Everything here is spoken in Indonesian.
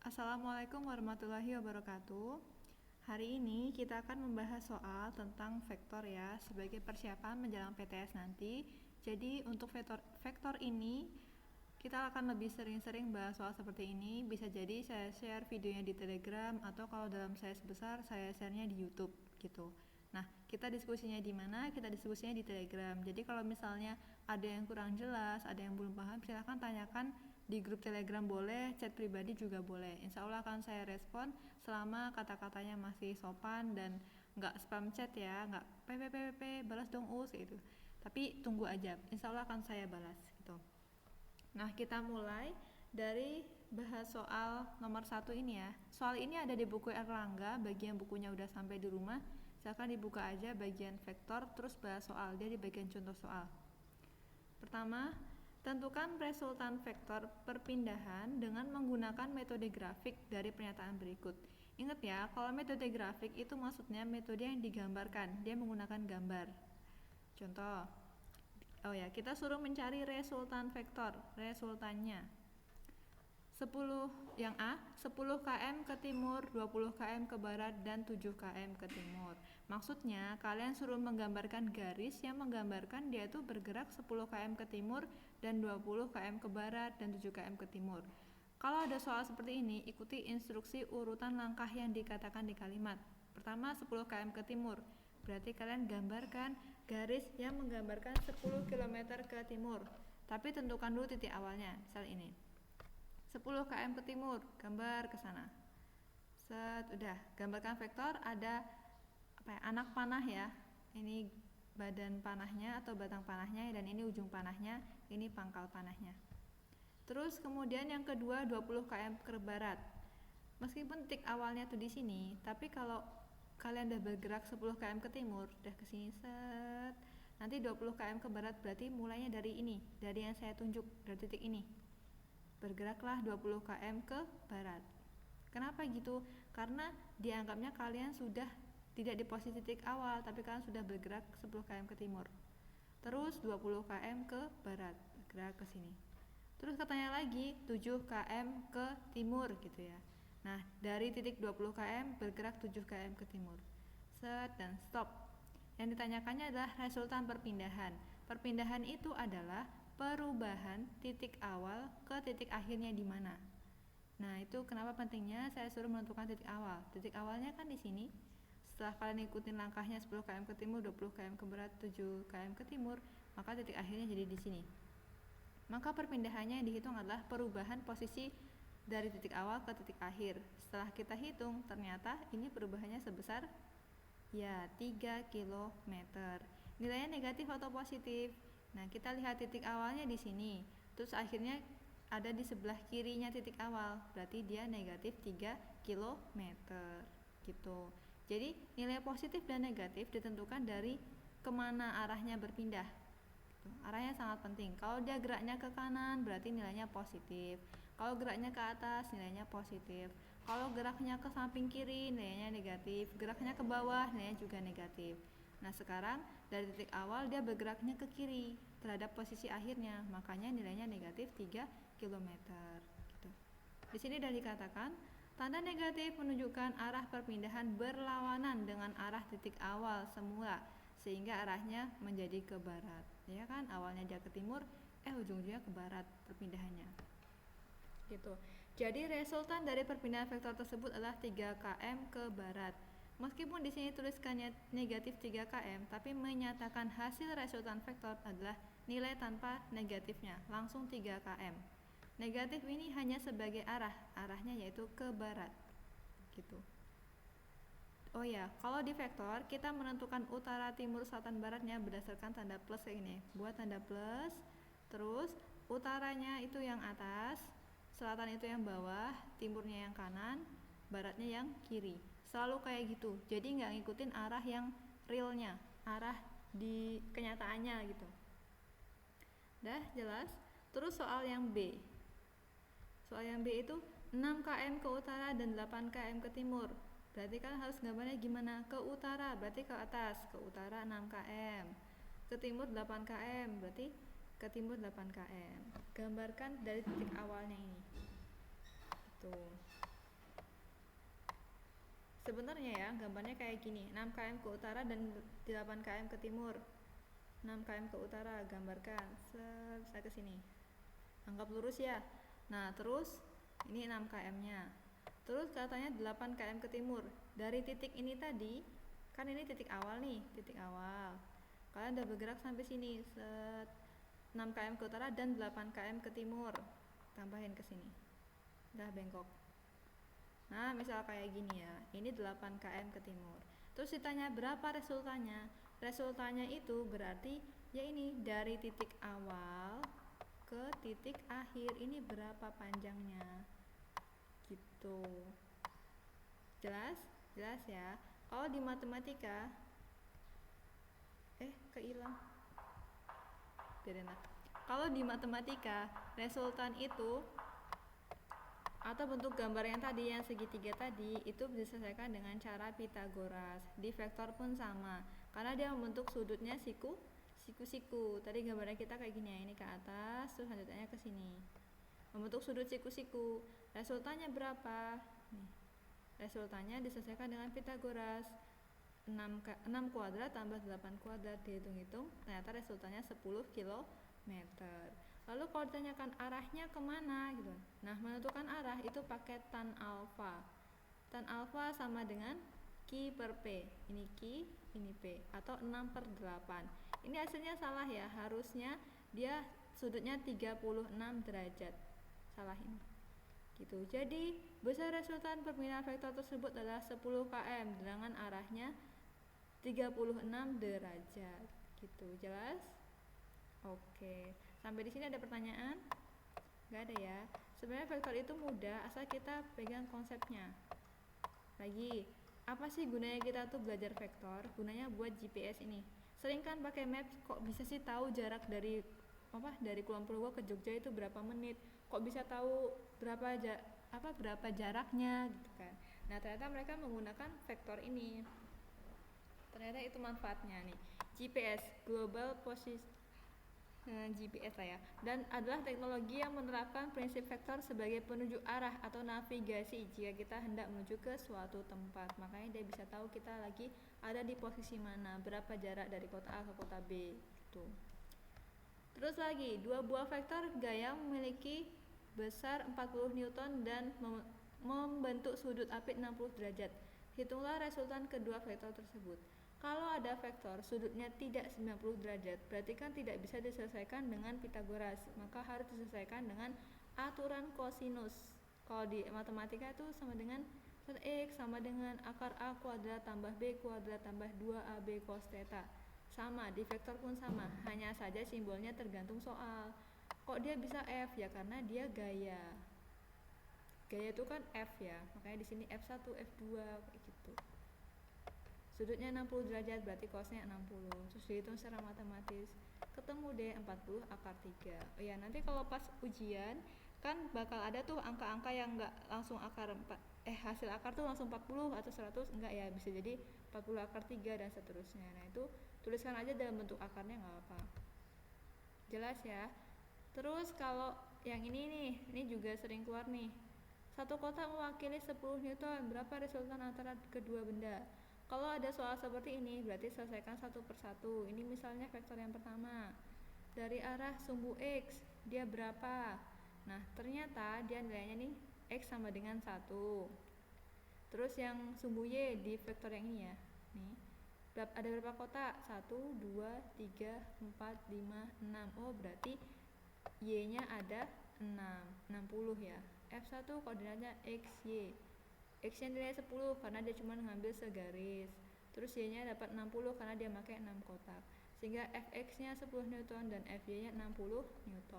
Assalamualaikum warahmatullahi wabarakatuh. Hari ini kita akan membahas soal tentang vektor ya, sebagai persiapan menjelang PTS nanti. Jadi untuk vektor ini kita akan lebih sering-sering bahas soal seperti ini. Bisa jadi saya share videonya di Telegram, atau kalau dalam size besar saya share-nya di YouTube gitu. Nah, kita diskusinya di mana? Kita diskusinya di Telegram. Jadi kalau misalnya ada yang kurang jelas, ada yang belum paham, silahkan tanyakan di grup Telegram, boleh, chat pribadi juga boleh. Insya Allah akan saya respon selama kata-katanya masih sopan dan nggak spam chat ya, nggak PPPP balas dong us gitu. Tapi tunggu aja, insya Allah akan saya balas gitu. Nah, kita mulai dari bahas soal nomor 1 ini ya. Soal ini ada di buku Erlangga, bagi yang bukunya udah sampai di rumah, silakan dibuka aja bagian vektor, terus bahas soal, dia di bagian contoh soal. Pertama, tentukan resultan vektor perpindahan dengan menggunakan metode grafik dari pernyataan berikut. Ingat ya, kalau metode grafik itu maksudnya metode yang digambarkan, dia menggunakan gambar. Contoh, kita suruh mencari resultan vektor, resultannya 10 yang A, 10 km ke timur, 20 km ke barat, dan 7 km ke timur. Maksudnya kalian suruh menggambarkan garis yang menggambarkan dia itu bergerak 10 km ke timur dan 20 km ke barat dan 7 km ke timur. Kalau ada soal seperti ini, ikuti instruksi urutan langkah yang dikatakan di kalimat. Pertama, 10 km ke timur. Berarti kalian gambarkan garis yang menggambarkan 10 km ke timur. Tapi tentukan dulu titik awalnya. Misal ini. 10 km ke timur, gambar ke sana. Set, udah, gambarkan vektor, ada anak panah ya. Ini badan panahnya atau batang panahnya, dan ini ujung panahnya, ini pangkal panahnya. Terus kemudian yang kedua 20 km ke barat. Meskipun titik awalnya tuh di sini, tapi kalau kalian udah bergerak 10 km ke timur, udah ke sini set. Nanti 20 km ke barat berarti mulainya dari ini, dari yang saya tunjuk, dari titik ini. Bergeraklah 20 km ke barat. Kenapa gitu? Karena dianggapnya kalian sudah tidak di posisi titik awal, tapi kalian sudah bergerak 10 km ke timur. Terus 20 km ke barat, bergerak ke sini. Terus katanya lagi 7 km ke timur gitu ya. Nah, dari titik 20 km bergerak 7 km ke timur. Set dan stop. Yang ditanyakannya adalah resultan perpindahan. Perpindahan itu adalah perubahan titik awal ke titik akhirnya di mana. Nah, itu kenapa pentingnya saya suruh menentukan titik awal. Titik awalnya kan di sini. Setelah kalian ikutin langkahnya 10 km ke timur, 20 km ke barat, 7 km ke timur, maka titik akhirnya jadi di sini. Maka perpindahannya yang dihitung adalah perubahan posisi dari titik awal ke titik akhir. Setelah kita hitung, ternyata ini perubahannya sebesar 3 km. Nilainya negatif atau positif? Nah, kita lihat titik awalnya di sini. Terus akhirnya ada di sebelah kirinya titik awal. Berarti dia negatif 3 km gitu. Jadi nilai positif dan negatif ditentukan dari kemana arahnya berpindah. Arahnya sangat penting. Kalau dia geraknya ke kanan berarti nilainya positif. Kalau geraknya ke atas nilainya positif. Kalau geraknya ke samping kiri nilainya negatif. Geraknya ke bawah nilainya juga negatif. Nah, sekarang dari titik awal dia bergeraknya ke kiri terhadap posisi akhirnya, makanya nilainya negatif 3 km gitu. Di sini sudah dikatakan tanda negatif menunjukkan arah perpindahan berlawanan dengan arah titik awal semula, sehingga arahnya menjadi ke barat. Ya kan, awalnya dia ke timur, ujung-ujungnya ke barat perpindahannya. Gitu. Jadi resultan dari perpindahan vektor tersebut adalah 3 km ke barat. Meskipun di sini tuliskannya negatif 3 km, tapi menyatakan hasil resultan vektor adalah nilai tanpa negatifnya, langsung 3 km. Negatif ini hanya sebagai arahnya yaitu ke barat. Gitu. Oh ya, kalau di vektor kita menentukan utara, timur, selatan, baratnya berdasarkan tanda plus kayak gini. Buat tanda plus, terus utaranya itu yang atas, selatan itu yang bawah, timurnya yang kanan, baratnya yang kiri. Selalu kayak gitu. Jadi nggak ngikutin arah yang realnya, arah di kenyataannya gitu. Dah jelas? Terus soal yang B. Soal yang B itu 6 km ke utara dan 8 km ke timur. Berarti kan harus gambarnya gimana? Ke utara berarti ke atas, ke utara 6 km. Ke timur 8 km, berarti ke timur 8 km. Gambarkan dari titik awalnya ini. Tuh. Sebenarnya ya, gambarnya kayak gini, 6 km ke utara dan 8 km ke timur. 6 km ke utara, gambarkan. Saya ke sini. Anggap lurus ya. Nah, terus ini 6 km-nya. Terus katanya 8 km ke timur. Dari titik ini tadi, kan ini titik awal nih, titik awal. Kalian udah bergerak sampai sini, 6 km ke utara dan 8 km ke timur. Tambahin ke sini. Udah bengkok. Nah, misal kayak gini ya. Ini 8 km ke timur. Terus ditanya berapa resultannya? Resultannya itu berarti ya ini dari titik awal ke titik akhir. Ini berapa panjangnya? Gitu. Jelas? Jelas ya. Kalau di matematika keilang. Biarin lah. Kalau di matematika, resultan itu atau bentuk gambar yang tadi, yang segitiga tadi, itu diselesaikan dengan cara Pythagoras. Di vektor pun sama, karena dia membentuk sudutnya siku-siku. Tadi gambarnya kita kayak gini ya, ini ke atas, terus lanjutannya ke sini. Membentuk sudut siku-siku. Resultannya berapa? Nih. Resultannya diselesaikan dengan Pythagoras. 6 kuadrat tambah 8 kuadrat, dihitung-hitung, ternyata resultannya 10 km. Lalu kalau ditanyakan arahnya kemana gitu. Nah, menentukan arah itu pakai tan alfa. Tan alfa sama dengan Q per P. Ini Q, ini P. Atau 6/8. Ini hasilnya salah ya. Harusnya dia sudutnya 36 derajat. Salah ini. Gitu. Jadi, besar resultan perpindahan vektor tersebut adalah 10 km dengan arahnya 36 derajat. Gitu. Jelas? Oke. Sampai di sini ada pertanyaan? Gak ada ya. Sebenarnya vektor itu mudah asal kita pegang konsepnya. Lagi, apa sih gunanya kita tuh belajar vektor? Gunanya buat GPS ini. Sering kan pakai maps, kok bisa sih tahu jarak dari Kulon Progo ke Jogja itu berapa menit? Kok bisa tahu berapa jaraknya gitu kan. Nah, ternyata mereka menggunakan vektor ini. Ternyata itu manfaatnya nih. GPS, Global Position GPS lah ya, dan adalah teknologi yang menerapkan prinsip vektor sebagai penunjuk arah atau navigasi jika kita hendak menuju ke suatu tempat. Makanya dia bisa tahu kita lagi ada di posisi mana, berapa jarak dari kota A ke kota B gitu. Terus lagi, dua buah vektor gaya memiliki besar 40 Newton dan membentuk sudut apit 60 derajat. Hitunglah resultan kedua vektor tersebut. Kalau ada vektor sudutnya tidak 90 derajat, berarti kan tidak bisa diselesaikan dengan Pythagoras, maka harus diselesaikan dengan aturan kosinus. Kalau di matematika itu sama dengan X sama dengan akar A kuadrat tambah B kuadrat tambah 2AB cos theta. Sama, di vektor pun sama, hanya saja simbolnya tergantung soal. Kok dia bisa F? Ya karena dia gaya. Gaya itu kan F ya, makanya di sini F1, F2 kayak gitu. Sudutnya 60 derajat berarti cosnya 60. Terus dihitung secara matematis. Ketemu deh 40 akar 3. Oh ya, nanti kalau pas ujian kan bakal ada tuh angka-angka yang enggak langsung akar 4. Hasil akar tuh langsung 40 atau 100, enggak ya, bisa jadi 40 akar 3 dan seterusnya. Nah, itu tuliskan aja dalam bentuk akarnya, enggak apa-apa. Jelas ya? Terus kalau yang ini nih, ini juga sering keluar nih. Satu kotak mewakili 10 Newton. Berapa resultan antara kedua benda? Kalau ada soal seperti ini, berarti selesaikan satu persatu. Ini misalnya vektor yang pertama. Dari arah sumbu X, dia berapa? Nah, ternyata dia nilainya nih, X sama dengan 1. Terus yang sumbu Y di vektor yang ini ya. Nih. Ada berapa kotak? 1, 2, 3, 4, 5, 6. Oh, berarti Y-nya ada 6. 60 ya. F1 koordinatnya XY. X-nya nilai 10 karena dia cuma ngambil segaris. Terus Y-nya dapat 60 karena dia pakai 6 kotak. Sehingga Fx-nya 10 Newton dan Fy-nya 60 Newton.